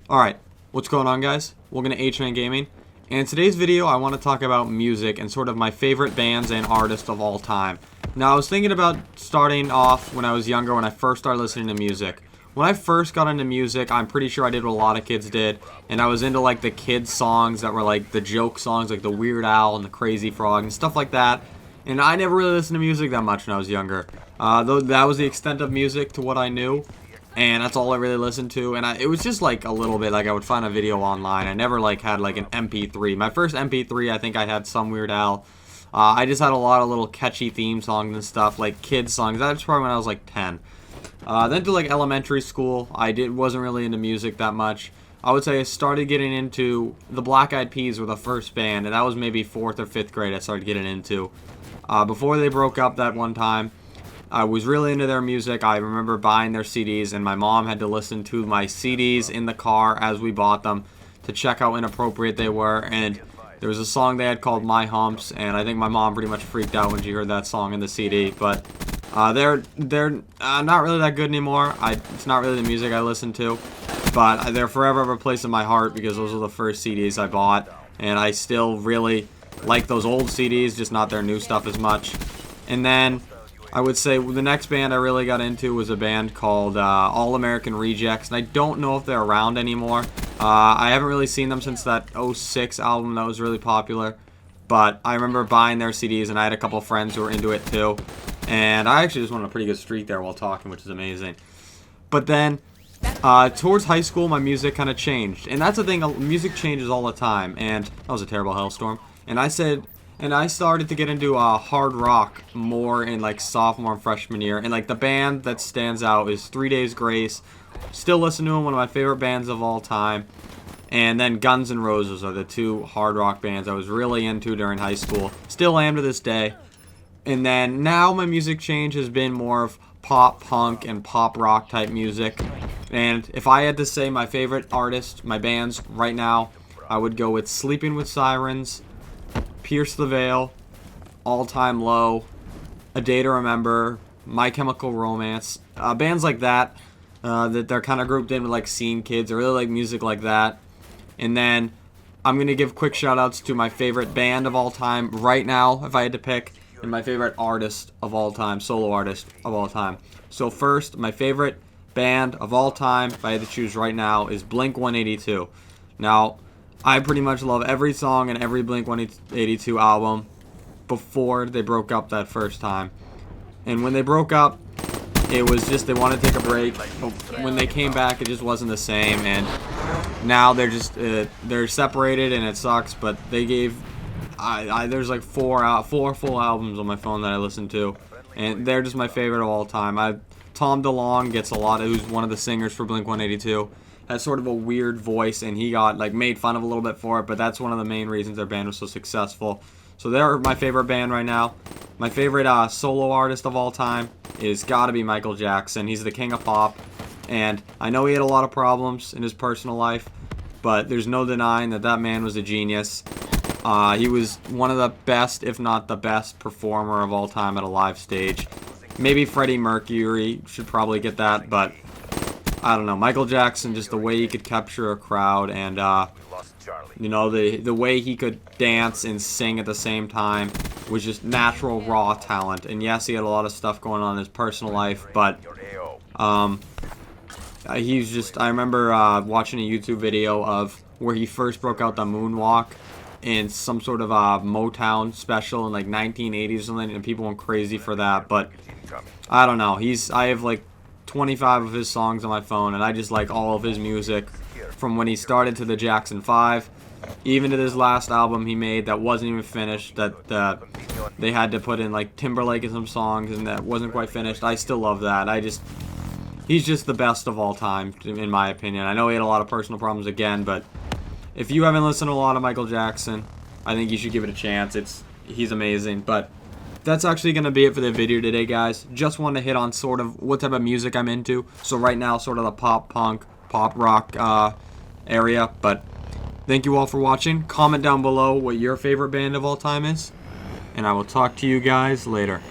Alright, what's going on, guys? Welcome to H-Man Gaming. And in today's video, I want to talk about music and sort of my favorite bands and artists of all time. Now, I was thinking about starting off when I was younger, when I first started listening to music. When I first got into music, I'm pretty sure I did what a lot of kids did, and I was into like the kids' songs that were like the joke songs, like the Weird Al and the Crazy Frog and stuff like that. And I never really listened to music that much when I was younger. Though that was the extent of music to what I knew. And that's all I really listened to, and it was just like a little bit, like I would find a video online. I never like had like an MP3. My first MP3, I think I had some Weird Al. I just had a lot of little catchy theme songs and stuff, like kids songs. That was probably when I was like 10. Then to like elementary school, wasn't really into music that much. I would say I started getting into the Black Eyed Peas were the first band, and that was maybe 4th or 5th grade I started getting into. Before they broke up that one time, I was really into their music. I remember buying their CDs, and my mom had to listen to my CDs in the car as we bought them to check how inappropriate they were. And there was a song they had called My Humps, and I think my mom pretty much freaked out when she heard that song in the CD. But they're not really that good anymore. It's not really the music I listen to, but they're forever have a place in my heart because those were the first CDs I bought, and I still really like those old CDs, just not their new stuff as much. And then I would say the next band I really got into was a band called All American Rejects, and I don't know if they're around anymore. I haven't really seen them since that '06 album that was really popular, but I remember buying their CDs, and I had a couple friends who were into it too, and I actually just went on a pretty good streak there while talking, which is amazing. But then, towards high school, my music kind of changed, and that's the thing, music changes all the time, and that was a terrible hailstorm, and I started to get into hard rock more in like sophomore and freshman year. And like the band that stands out is 3 Days Grace. Still listen to them, one of my favorite bands of all time. And then Guns N' Roses are the two hard rock bands I was really into during high school. Still am to this day. And then now my music change has been more of pop punk and pop rock type music. And if I had to say my favorite artist, my bands right now, I would go with Sleeping with Sirens, Pierce the Veil, All Time Low, A Day to Remember, My Chemical Romance, bands like that, that they're kind of grouped in with like scene kids. I really like music like that. And then I'm going to give quick shout outs to my favorite band of all time right now, if I had to pick, and my favorite artist of all time, solo artist of all time. So first, my favorite band of all time, if I had to choose right now, is Blink-182. Now, I pretty much love every song and every Blink-182 album before they broke up that first time. And when they broke up, it was just they wanted to take a break. When they came back, it just wasn't the same. And now they're just they're separated, and it sucks. But they gave there's like four full albums on my phone that I listen to, and they're just my favorite of all time. Tom DeLonge gets a lot of, who's one of the singers for Blink-182. Has sort of a weird voice, and he got like made fun of a little bit for it, but that's one of the main reasons their band was so successful. So they're my favorite band right now. My favorite solo artist of all time is gotta be Michael Jackson. He's the king of pop, and I know he had a lot of problems in his personal life, but there's no denying that man was a genius. He was one of the best, if not the best, performer of all time at a live stage. Maybe Freddie Mercury should probably get that, but I don't know, Michael Jackson, just the way he could capture a crowd, and you know, the way he could dance and sing at the same time was just natural raw talent. And yes, he had a lot of stuff going on in his personal life, but he's just, I remember watching a YouTube video of where he first broke out the moonwalk in some sort of Motown special in like 1980 or something, and people went crazy for that. But I don't know, I have like 25 of his songs on my phone, and I just like all of his music from when he started to the Jackson 5, even to this last album he made that wasn't even finished, that they had to put in like Timberlake in some songs and that wasn't quite finished. I still love that. He's just the best of all time, in my opinion. I know he had a lot of personal problems again, but if you haven't listened to a lot of Michael Jackson, I think you should give it a chance. He's amazing. But that's actually going to be it for the video today, guys. Just wanted to hit on sort of what type of music I'm into. So right now, sort of the pop punk, pop rock area. But thank you all for watching. Comment down below what your favorite band of all time is. And I will talk to you guys later.